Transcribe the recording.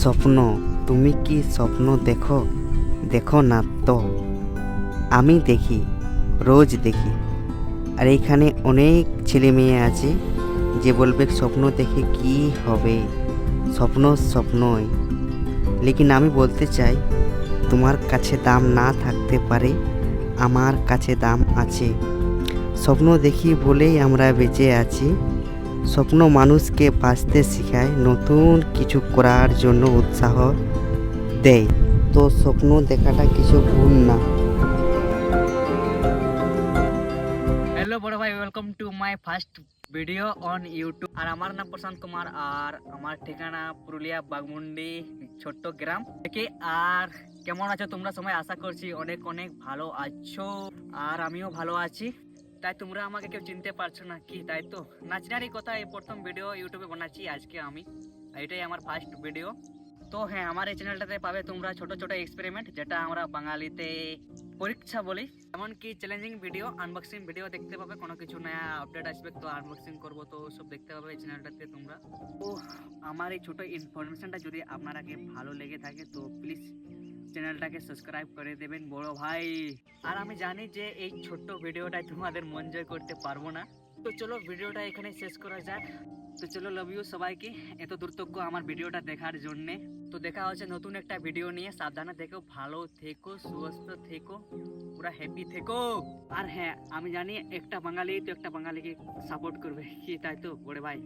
স্বপ্ন, তুমি কি স্বপ্ন দেখো? দেখো না তো? আমি দেখি, রোজ দেখি। আর এইখানে অনেক ছেলে মেয়ে আছে যে বলবে স্বপ্ন দেখে কি হবে, স্বপ্ন স্বপ্নই। লেকিন আমি বলতে চাই, তোমার কাছে দাম না থাকতে পারে, আমার কাছে দাম আছে। স্বপ্ন দেখি বলেই আমরা বেঁচে আছি। স্বপ্ন মানুষকে বাঁচতে শেখায়, নতুন কিছু করার জন্য উৎসাহ দেয়। তো স্বপ্ন দেখাটা কিছু ভুল না। হ্যালো বড় ভাই, welcome to my first video on YouTube. আর আমার নাম প্রশান্ত কুমার, আর আমার ঠিকানা পুরুলিয়া বাগমুন্ডি ছোট্ট গ্রাম থেকে। আর কেমন আছো তোমরা সবাই? আশা করছি অনেক অনেক ভালো আছো, আর আমিও ভালো আছি। তাই তোমরা আমাকে কেউ চিনতে পারছো না কি? তাই তো নাচনারই কথা, এই প্রথম ভিডিও ইউটিউবে বানাচ্ছি আজকে আমি। এটাই আমার ফার্স্ট ভিডিও। তো হ্যাঁ, আমার এই চ্যানেলটাতে পাবে তোমরা ছোট ছোট এক্সপেরিমেন্ট, যেটা আমরা বাঙালিতে পরীক্ষা বলি। এমনকি চ্যালেঞ্জিং ভিডিও, আনবক্সিং ভিডিও দেখতে পাবে। কোনো কিছু নয়া আপডেট আসবে তো আনবক্সিং করব, তো সব দেখতে পাবে এই চ্যানেলটাতে তোমরা। তো আমার এই ছোট ইনফরমেশনটা যদি আপনারাকে ভালো লেগে থাকে তো প্লিজ চ্যানেলটাকে সাবস্ক্রাইব করে দেবেন বড় ভাই। আর আমি জানি যে এই ছোট্ট ভিডিওটাই তোমাদের মন জয় করতে পারবো না, তো চলো ভিডিওটা এখানে শেষ করা যাক। তো চলো, লাভ ইউ সবাইকে এত দূরতজ্ঞ আমার ভিডিওটা দেখার জন্যে। তো দেখা হচ্ছে নতুন একটা ভিডিও নিয়ে। সাবধানে থেকো, ভালো থেকো, সুস্থ থেকো, পুরা হ্যাপি থেকো। আর হ্যাঁ, আমি জানি একটা বাঙালি তো একটা বাঙালিকে সাপোর্ট করবে কি, তাই তো বড় ভাই?